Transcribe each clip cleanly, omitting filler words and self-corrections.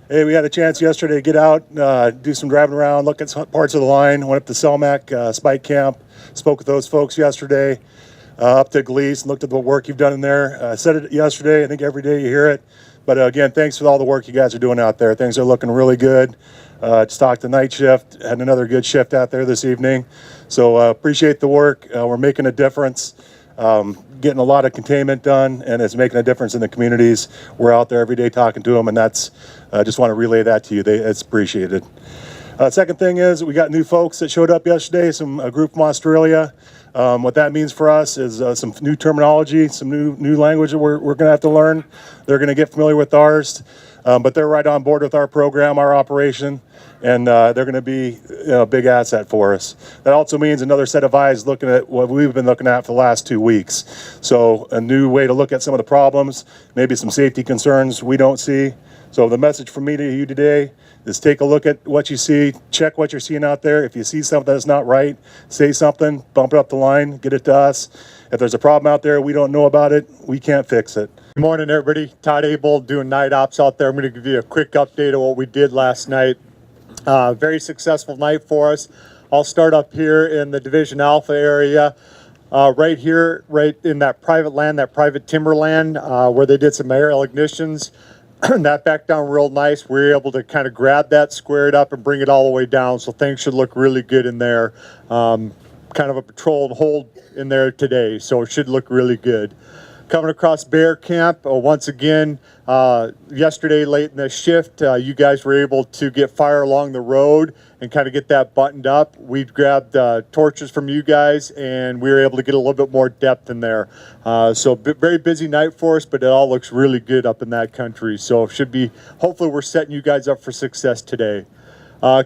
Hey, we had a chance yesterday to get out, do some driving around, look at some parts of the line. Went up to Selmac, Spike Camp, spoke with those folks yesterday. Up to Gleese, looked at the work you've done in there. I said it yesterday. I think every day you hear it. But again, thanks for all the work you guys are doing out there. Things are looking really good. Just talked the night shift. Had another good shift out there this evening. So appreciate the work. We're making a difference. Getting a lot of containment done, and it's making a difference in the communities. We're out there every day talking to them, and that's just want to relay that to you. It's appreciated. Second thing is we got new folks that showed up yesterday, a group from Australia. What that means for us is some new terminology, some new language that we're going to have to learn. They're going to get familiar with ours, but they're right on board with our program, our operation, and they're going to be a big asset for us. That also means another set of eyes looking at what we've been looking at for the last 2 weeks. So a new way to look at some of the problems, maybe some safety concerns we don't see. So the message from me to you today is take a look at what you see, check what you're seeing out there. If you see something that's not right, say something, bump it up the line, get it to us. If there's a problem out there, we don't know about it, we can't fix it. Good morning, everybody. Todd Abel doing night ops out there. I'm going to give you a quick update of what we did last night. Very successful night for us. I'll start up here in the Division Alpha area. Right here, right in that private land, that private timberland, where they did some aerial ignitions. That backed down real nice. We were able to kind of grab that, square it up, and bring it all the way down. So things should look really good in there. Kind of a patrol and hold in there today, so it should look really good. Coming across Bear Camp, once again, yesterday late in the shift, you guys were able to get fire along the road and kind of get that buttoned up. We grabbed torches from you guys, and we were able to get a little bit more depth in there. So very busy night for us, but it all looks really good up in that country. So it should be, hopefully we're setting you guys up for success today.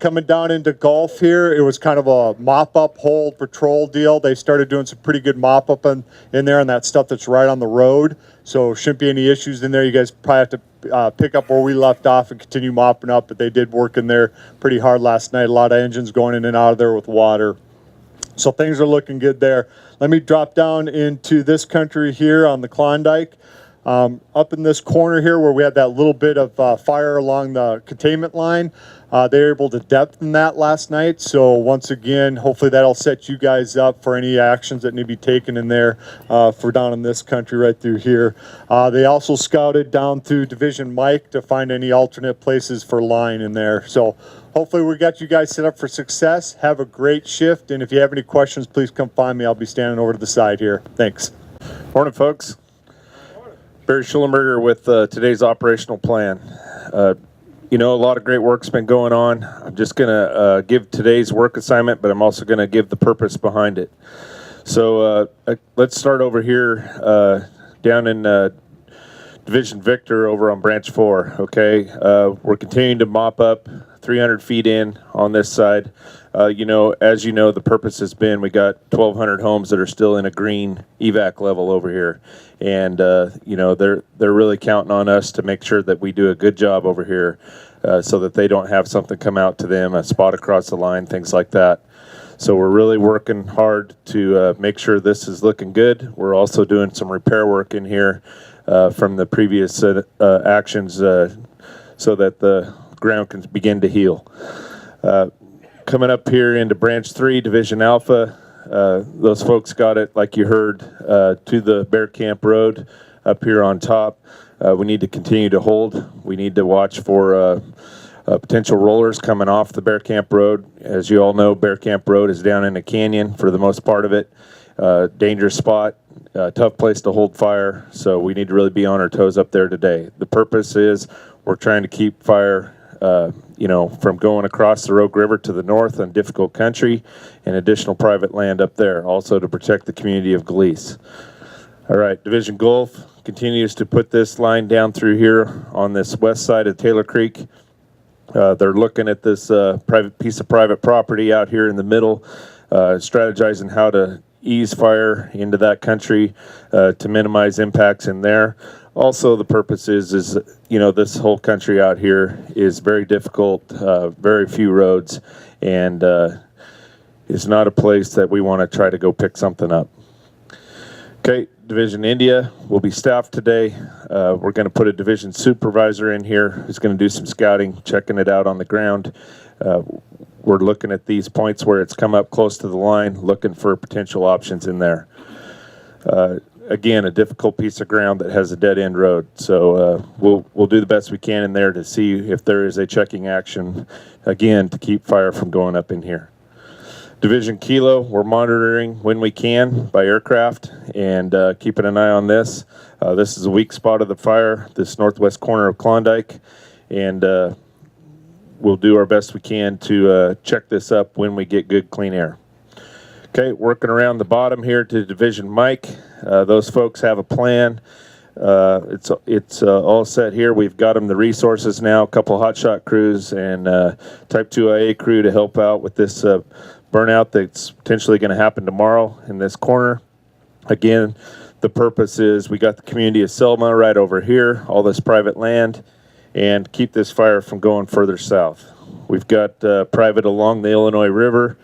Coming down into Gulf here, it was kind of a mop-up hold patrol deal. They started doing some pretty good mop-up in there on that stuff that's right on the road. So shouldn't be any issues in there. You guys probably have to pick up where we left off and continue mopping up, but they did work in there pretty hard last night. A lot of engines going in and out of there with water. So things are looking good there. Let me drop down into this country here on the Klondike. Up in this corner here where we had that little bit of fire along the containment line, they were able to depthen that last night. So once again, hopefully that'll set you guys up for any actions that need to be taken in there for down in this country right through here. They also scouted down through Division Mike to find any alternate places for line in there. So hopefully we got you guys set up for success. Have a great shift, and if you have any questions, please come find me. I'll be standing over to the side here. Thanks. Morning, folks. Barry Schulenberger with today's operational plan. A lot of great work's been going on. I'm just going to give today's work assignment, but I'm also going to give the purpose behind it. So let's start over here down in Division Victor over on Branch 4, okay? We're continuing to mop up 300 feet in on this side. As you know, the purpose has been we got 1,200 homes that are still in a green evac level over here. And, they're really counting on us to make sure that we do a good job over here so that they don't have something come out to them, a spot across the line, things like that. So we're really working hard to make sure this is looking good. We're also doing some repair work in here from the previous actions so that the ground can begin to heal. Coming up here into Branch 3, Division Alpha, those folks got it, like you heard, to the Bear Camp Road up here on top. We need to continue to hold. We need to watch for potential rollers coming off the Bear Camp Road. As you all know, Bear Camp Road is down in a canyon for the most part of it. Dangerous spot, tough place to hold fire, so we need to really be on our toes up there today. The purpose is we're trying to keep fire from going across the Rogue River to the north on difficult country and additional private land up there, also to protect the community of Gleese. All right, Division Gulf continues to put this line down through here on this west side of Taylor Creek. They're looking at this private piece of private property out here in the middle, strategizing how to ease fire into that country to minimize impacts in there. Also, the purpose is this whole country out here is very difficult, very few roads, and it's not a place that we want to try to go pick something up. Okay, Division India will be staffed today. We're going to put a division supervisor in here who's going to do some scouting, checking it out on the ground. We're looking at these points where it's come up close to the line, looking for potential options in there. Again, a difficult piece of ground that has a dead-end road. So we'll do the best we can in there to see if there is a checking action, again, to keep fire from going up in here. Division Kilo, we're monitoring when we can by aircraft and keeping an eye on this. This is a weak spot of the fire, this northwest corner of Klondike, and we'll do our best we can to check this up when we get good, clean air. Okay, working around the bottom here to Division Mike. Those folks have a plan. It's all set here. We've got them the resources now, a couple hotshot crews and Type 2IA crew to help out with this burnout that's potentially going to happen tomorrow in this corner. Again, the purpose is we got the community of Selma right over here, all this private land, and keep this fire from going further south. We've got private along the Illinois River,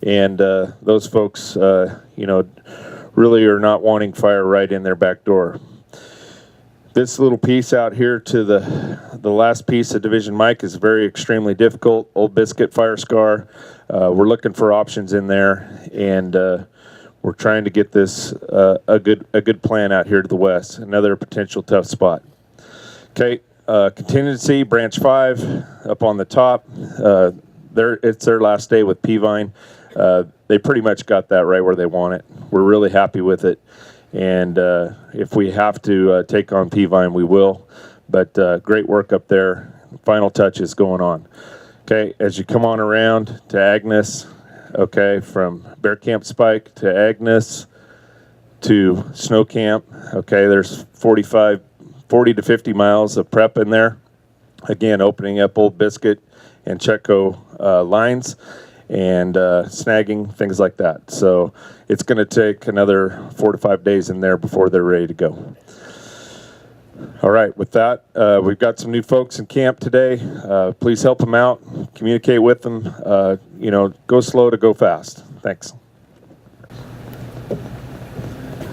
and those folks, really are not wanting fire right in their back door. This little piece out here to the last piece of Division Mike is very extremely difficult. Old Biscuit fire scar. We're looking for options in there, and we're trying to get this a good plan out here to the west. Another potential tough spot. Okay, contingency branch 5 up on the top. It's their last day with Peavine. They pretty much got that right where they want it. We're really happy with it. And if we have to take on Peavine, we will. But great work up there. Final touches going on. Okay, as you come on around to Agnes, okay, from Bear Camp Spike to Agnes to Snow Camp, okay, there's 40 to 50 miles of prep in there. Again, opening up Old Biscuit and Chetco lines and snagging, things like that. So it's going to take another 4 to 5 days in there before they're ready to go. All right, with that, we've got some new folks in camp today. Please help them out, communicate with them. Go slow to go fast. Thanks.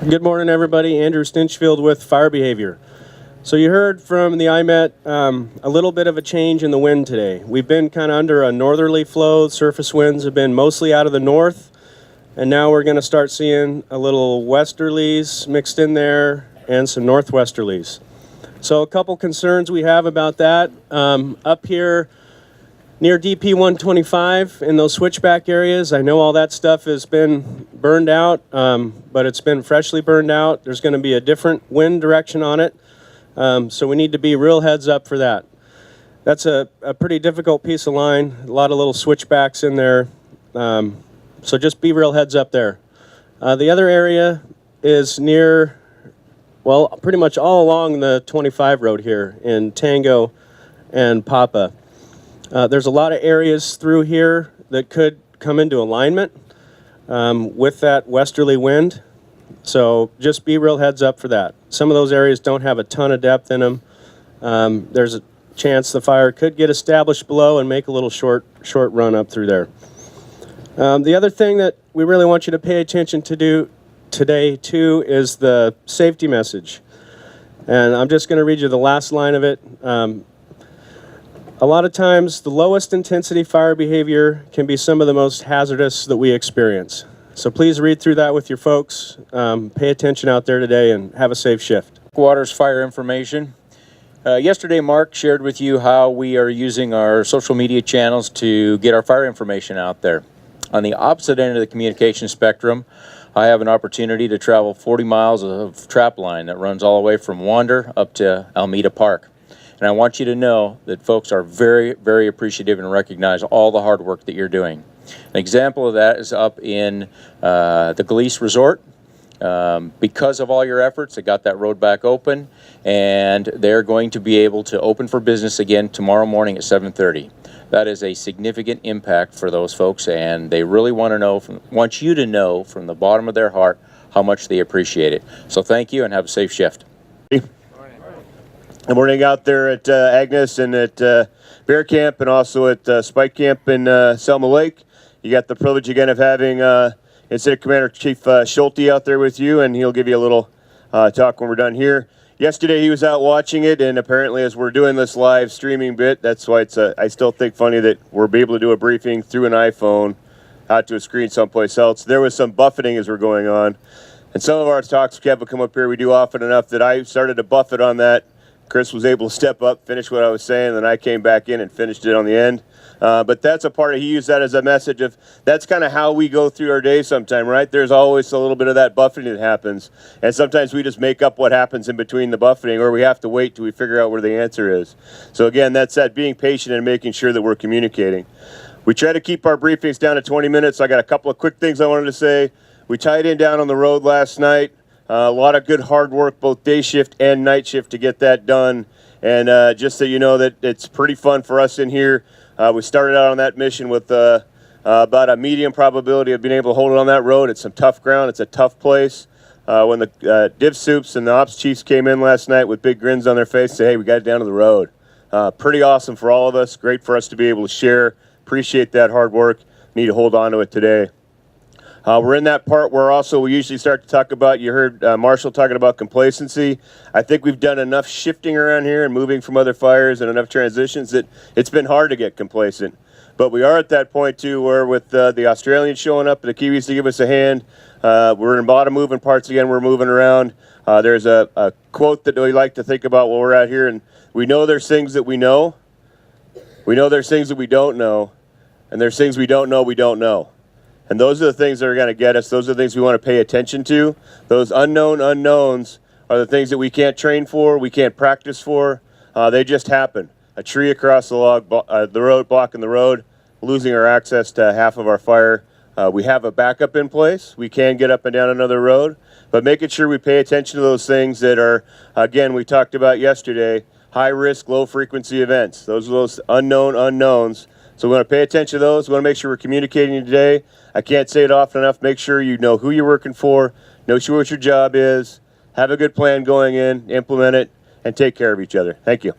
Good morning, everybody. Andrew Stinchfield with Fire Behavior. So you heard from the IMET a little bit of a change in the wind today. We've been kind of under a northerly flow. Surface winds have been mostly out of the north, and now we're going to start seeing a little westerlies mixed in there and some northwesterlies. So a couple concerns we have about that. Up here near DP 125 in those switchback areas, I know all that stuff has been burned out, but it's been freshly burned out. There's going to be a different wind direction on it. So we need to be real heads up for that. That's a pretty difficult piece of line, a lot of little switchbacks in there. So just be real heads up there. The other area is near, well, pretty much all along the 25 road here in Tango and Papa. There's a lot of areas through here that could come into alignment with that westerly wind. So just be real heads up for that. Some of those areas don't have a ton of depth in them. There's a chance the fire could get established below and make a little short run up through there. The other thing that we really want you to pay attention to do today too is the safety message. And I'm just going to read you the last line of it. A lot of times the lowest intensity fire behavior can be some of the most hazardous that we experience. So please read through that with your folks. Pay attention out there today and have a safe shift. Waters fire information. Yesterday, Mark shared with you how we are using our social media channels to get our fire information out there. On the opposite end of the communication spectrum, I have an opportunity to travel 40 miles of trap line that runs all the way from Wander up to Almeida Park. And I want you to know that folks are very, very appreciative and recognize all the hard work that you're doing. An example of that is up in the Gleese Resort. Because of all your efforts, they got that road back open, and they're going to be able to open for business again tomorrow morning at 7:30. That is a significant impact for those folks, and they really want you to know from the bottom of their heart how much they appreciate it. So thank you, and have a safe shift. Good morning out there at Agnes and at Bear Camp, and also at Spike Camp in Selma Lake. You got the privilege again of having Incident Commander Chief Schulte out there with you, and he'll give you a little talk when we're done here. Yesterday he was out watching it, and apparently as we're doing this live streaming bit, that's why it's I still think funny that we're able to do a briefing through an iPhone out to a screen someplace else. There was some buffeting as we're going on. And some of our talks, Kev, will come up here. We do often enough that I started to buffet on that. Chris was able to step up, finish what I was saying, and then I came back in and finished it on the end. But that's a part of, he used that as a message of, that's kind of how we go through our day sometime, right? There's always a little bit of that buffeting that happens. And sometimes we just make up what happens in between the buffeting, or we have to wait till we figure out where the answer is. So again, that's that being patient and making sure that we're communicating. We try to keep our briefings down to 20 minutes. I got a couple of quick things I wanted to say. We tied in down on the road last night. A lot of good hard work, both day shift and night shift, to get that done. And just so you know that it's pretty fun for us in here. We started out on that mission with about a medium probability of being able to hold it on that road. It's some tough ground. It's a tough place. When the div soups and the ops chiefs came in last night with big grins on their face, say, hey, we got it down to the road. Pretty awesome for all of us. Great for us to be able to share. Appreciate that hard work. Need to hold on to it today. We're in that part where also we usually start to talk about, you heard Marshall talking about complacency. I think we've done enough shifting around here and moving from other fires and enough transitions that it's been hard to get complacent. But we are at that point too where with the Australians showing up and the Kiwis to give us a hand, we're in a lot of moving parts again, we're moving around. There's a quote that we like to think about while we're out here, and we know there's things that we know. We know there's things that we don't know, and there's things we don't know we don't know. And those are the things that are going to get us. Those are the things we want to pay attention to. Those unknown unknowns are the things that we can't train for, we can't practice for. They just happen. A tree across the road, blocking the road, losing our access to half of our fire. We have a backup in place. We can get up and down another road, but making sure we pay attention to those things that are, again, we talked about yesterday, high risk, low frequency events. Those are those unknown unknowns. So we want to pay attention to those. We want to make sure we're communicating today. I can't say it often enough. Make sure you know who you're working for, know what your job is, have a good plan going in, implement it, and take care of each other. Thank you.